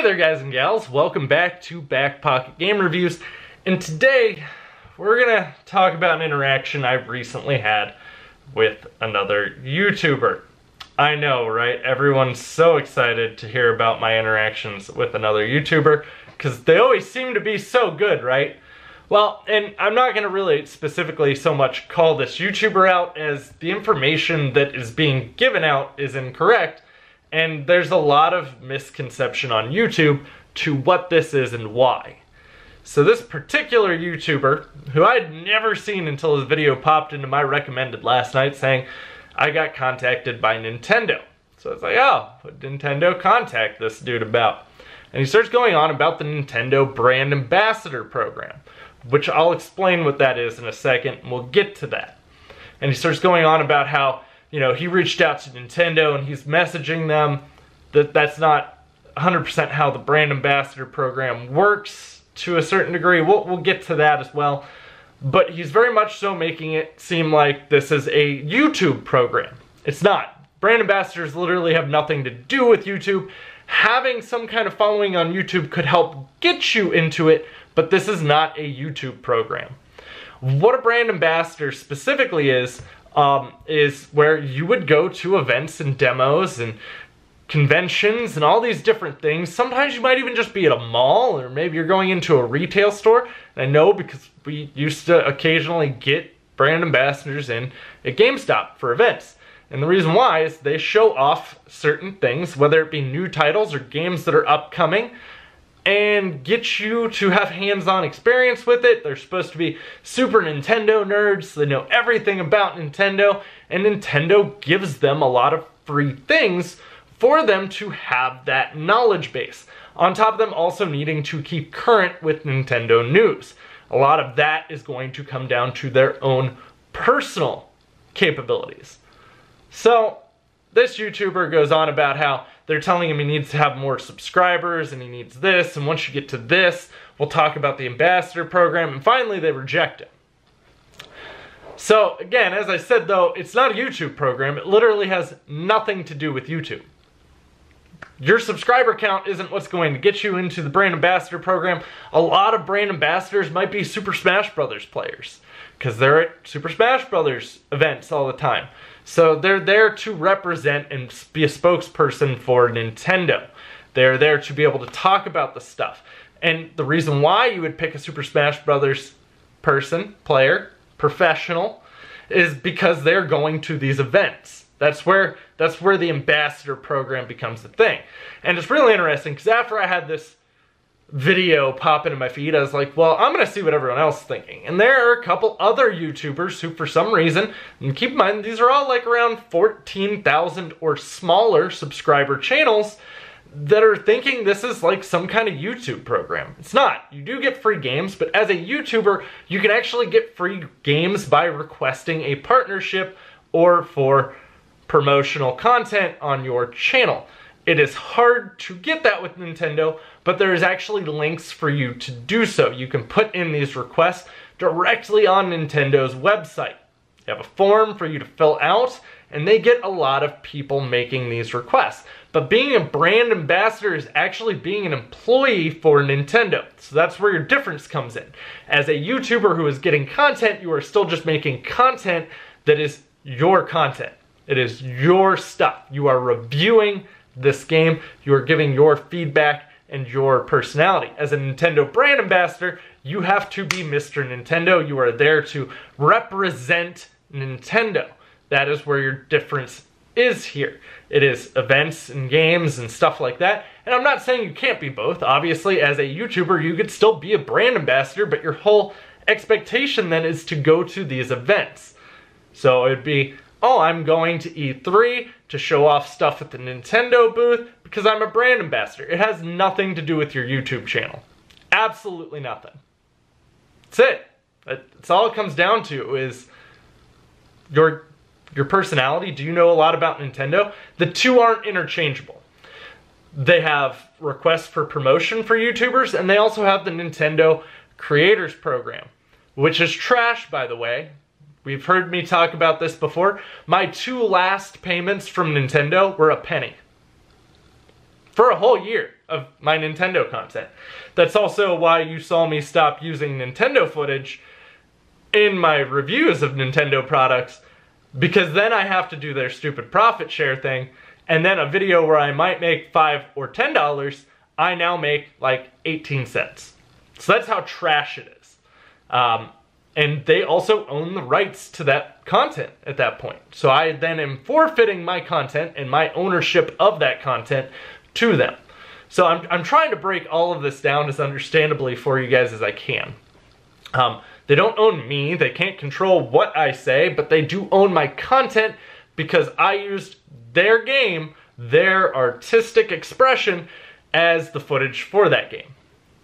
Hey there guys and gals, welcome back to BackPocketGameReviews, and today we're gonna talk about an interaction I've recently had with another YouTuber. I know, right? Everyone's so excited to hear about my interactions with another YouTuber because they always seem to be so good, right? Well, and I'm not gonna really specifically so much call this YouTuber out as the information that is being given out is incorrect. And there's a lot of misconception on YouTube to what this is and why. So this particular YouTuber, who I'd never seen until his video popped into my recommended last night saying, I got contacted by Nintendo. So it's like, oh, what did Nintendo contact this dude about? And he starts going on about the Nintendo Brand Ambassador Program, which I'll explain what that is in a second, and we'll get to that. And he starts going on about how, you know, he reached out to Nintendo and he's messaging them that that's not 100% how the brand ambassador program works to a certain degree. We'll get to that as well. But he's very much so making it seem like this is a YouTube program. It's not. Brand ambassadors literally have nothing to do with YouTube. Having some kind of following on YouTube could help get you into it, but this is not a YouTube program. What a brand ambassador specifically is where you would go to events and demos and conventions and all these different things. Sometimes you might even just be at a mall, or maybe you're going into a retail store. And I know because we used to occasionally get brand ambassadors in at GameStop for events. And the reason why is they show off certain things, whether it be new titles or games that are upcoming, and get you to have hands-on experience with it. They're supposed to be Super Nintendo nerds, so they know everything about Nintendo, and Nintendo gives them a lot of free things for them to have that knowledge base. On top of them also needing to keep current with Nintendo news. A lot of that is going to come down to their own personal capabilities. So, this YouTuber goes on about how they're telling him he needs to have more subscribers and he needs this, and once you get to this, we'll talk about the ambassador program, and finally they reject him. So again, as I said though, it's not a YouTube program. It literally has nothing to do with YouTube. Your subscriber count isn't what's going to get you into the brand ambassador program. A lot of brand ambassadors might be Super Smash Brothers players because they're at Super Smash Brothers events all the time. So they're there to represent and be a spokesperson for Nintendo. They're there to be able to talk about the stuff. And the reason why you would pick a Super Smash Brothers player, professional, is because they're going to these events. That's where the ambassador program becomes the thing. And it's really interesting because after I had this video pop into my feed, I was like, well, I'm gonna see what everyone else is thinking. And there are a couple other YouTubers who for some reason, and keep in mind these are all like around 14,000 or smaller subscriber channels, that are thinking this is like some kind of YouTube program. It's not. You do get free games, but as a YouTuber you can actually get free games by requesting a partnership or for promotional content on your channel. It is hard to get that with Nintendo, but there is actually links for you to do so. You can put in these requests directly on Nintendo's website. You have a form for you to fill out, and they get a lot of people making these requests. But being a brand ambassador is actually being an employee for Nintendo. So that's where your difference comes in. As a YouTuber who is getting content, you are still just making content that is your content. It is your stuff. You are reviewing this game, you are giving your feedback and your personality. As a Nintendo brand ambassador, you have to be Mr. Nintendo. You are there to represent Nintendo. That is where your difference is here. It is events and games and stuff like that. And I'm not saying you can't be both. Obviously, as a YouTuber, you could still be a brand ambassador, but your whole expectation then is to go to these events. So it'd be, oh, I'm going to E3 to show off stuff at the Nintendo booth because I'm a brand ambassador. It has nothing to do with your YouTube channel. Absolutely nothing. That's it. That's all it comes down to is your personality. Do you know a lot about Nintendo? The two aren't interchangeable. They have requests for promotion for YouTubers, and they also have the Nintendo Creators Program, which is trash, by the way. We've heard me talk about this before. My 2 last payments from Nintendo were a penny. for a whole year of my Nintendo content. That's also why you saw me stop using Nintendo footage in my reviews of Nintendo products, because then I have to do their stupid profit share thing, and then a video where I might make $5 or $10, I now make like 18 cents. So that's how trash it is. And they also own the rights to that content at that point. So I then am forfeiting my content and my ownership of that content to them. So I'm trying to break all of this down as understandably for you guys as I can. They don't own me, they can't control what I say, but they do own my content because I used their game, their artistic expression, as the footage for that game,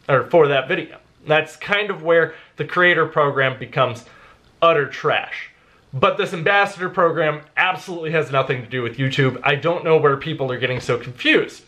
or for that video. That's kind of where the creator program becomes utter trash. But this ambassador program absolutely has nothing to do with YouTube. I don't know where people are getting so confused.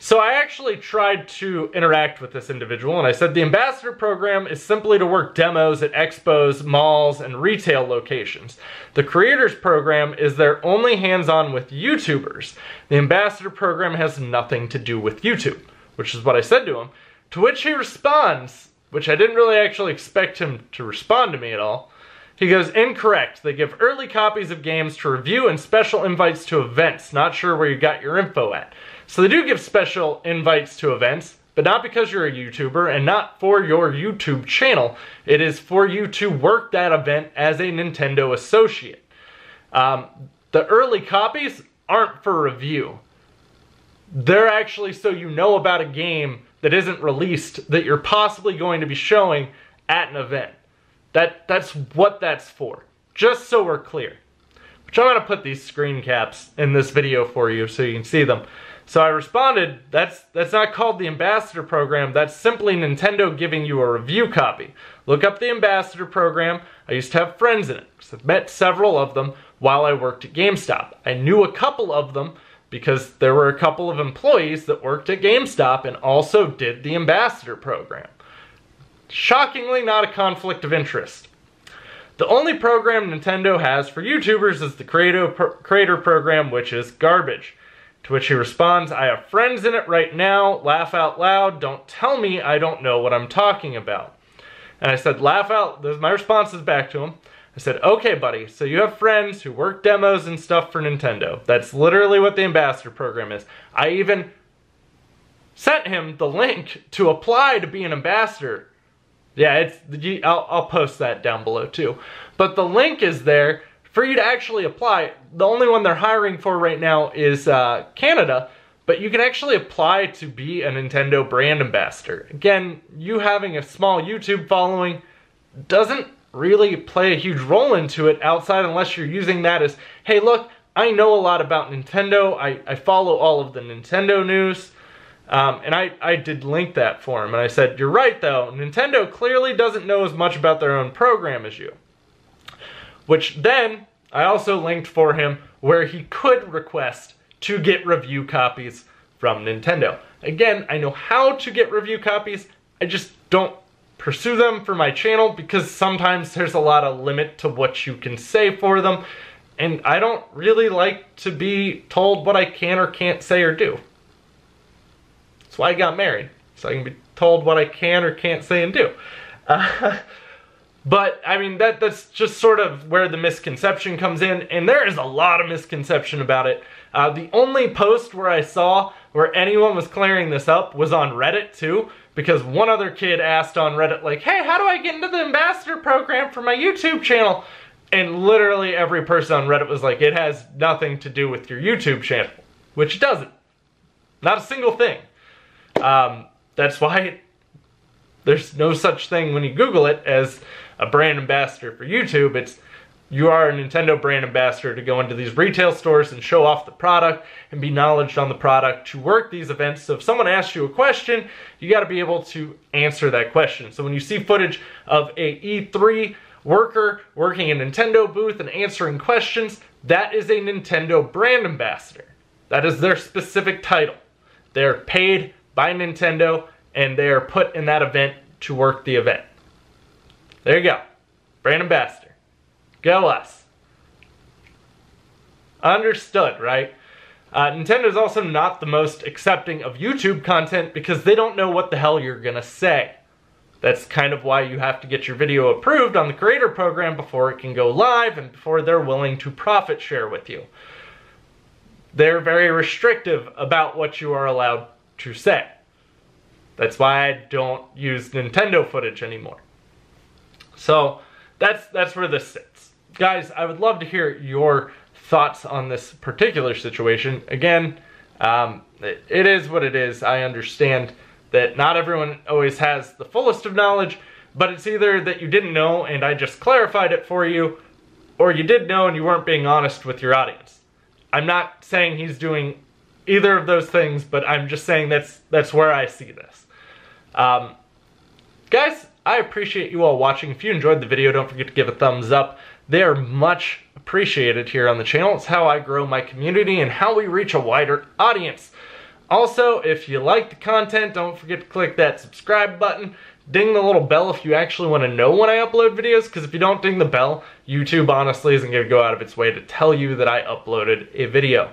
So I actually tried to interact with this individual, and I said the ambassador program is simply to work demos at expos, malls, and retail locations. The creators program is they're only hands-on with YouTubers. The ambassador program has nothing to do with YouTube, which is what I said to him. To which he responds, which I didn't really actually expect him to respond to me at all. He goes, incorrect. They give early copies of games to review and special invites to events. Not sure where you got your info at. So they do give special invites to events, but not because you're a YouTuber and not for your YouTube channel. It is for you to work that event as a Nintendo associate. The early copies aren't for review. They're actually so you know about a game that isn't released that you're possibly going to be showing at an event. That's what that's for. Just so we're clear. Which I'm going to put these screen caps in this video for you so you can see them. So I responded, that's not called the ambassador program, that's simply Nintendo giving you a review copy. Look up the ambassador program. I used to have friends in it. I've met several of them while I worked at GameStop. I knew a couple of them because there were a couple of employees that worked at GameStop and also did the ambassador program. Shockingly, not a conflict of interest. The only program Nintendo has for YouTubers is the creator program, which is garbage. To which he responds, I have friends in it right now, laugh out loud, don't tell me I don't know what I'm talking about. And I said, laugh out, my response is back to him. I said, okay buddy, so you have friends who work demos and stuff for Nintendo. That's literally what the ambassador program is. I even sent him the link to apply to be an ambassador. Yeah, I'll post that down below too. But the link is there for you to actually apply. The only one they're hiring for right now is Canada, but you can actually apply to be a Nintendo brand ambassador. Again, you having a small YouTube following doesn't really play a huge role into it outside unless you're using that as, hey look, I know a lot about Nintendo, I follow all of the Nintendo news. And I did link that for him, and I said, you're right though, Nintendo clearly doesn't know as much about their own program as you. Which then, I also linked for him where he could request to get review copies from Nintendo. Again, I know how to get review copies, I just don't pursue them for my channel because sometimes there's a lot of limit to what you can say for them, and I don't really like to be told what I can or can't say or do. That's why I got married, so I can be told what I can or can't say and do. But, I mean, that's just sort of where the misconception comes in, and there is a lot of misconception about it. The only post where I saw where anyone was clearing this up was on Reddit, too, because one other kid asked on Reddit, like, hey, how do I get into the ambassador program for my YouTube channel? And literally every person on Reddit was like, it has nothing to do with your YouTube channel, which it doesn't. Not a single thing. That's why there's no such thing when you Google it as a brand ambassador for YouTube. It's you are a Nintendo brand ambassador to go into these retail stores and show off the product and be knowledgeable on the product to work these events. So if someone asks you a question, you got to be able to answer that question. So when you see footage of a E3 worker working in a Nintendo booth and answering questions, that is a Nintendo brand ambassador. That is their specific title. They're paid by Nintendo and they are put in that event to work the event. There you go. Brand ambassador. Go us. Understood, right? Nintendo's also not the most accepting of YouTube content because they don't know what the hell you're gonna say. That's kind of why you have to get your video approved on the creator program before it can go live and before they're willing to profit share with you. They're very restrictive about what you are allowed to say. That's why I don't use Nintendo footage anymore. So that's where this sits. Guys, I would love to hear your thoughts on this particular situation. Again, it is what it is. I understand that not everyone always has the fullest of knowledge, but it's either that you didn't know and I just clarified it for you, or you did know and you weren't being honest with your audience. I'm not saying he's doing either of those things, but I'm just saying that's where I see this. Guys, I appreciate you all watching. If you enjoyed the video, don't forget to give a thumbs up. They are much appreciated here on the channel. It's how I grow my community and how we reach a wider audience. Also, if you like the content, don't forget to click that subscribe button. Ding the little bell if you actually want to know when I upload videos, because if you don't ding the bell, YouTube honestly isn't going to go out of its way to tell you that I uploaded a video.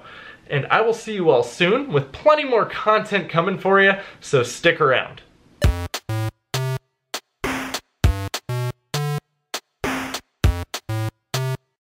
And I will see you all soon with plenty more content coming for you, so stick around.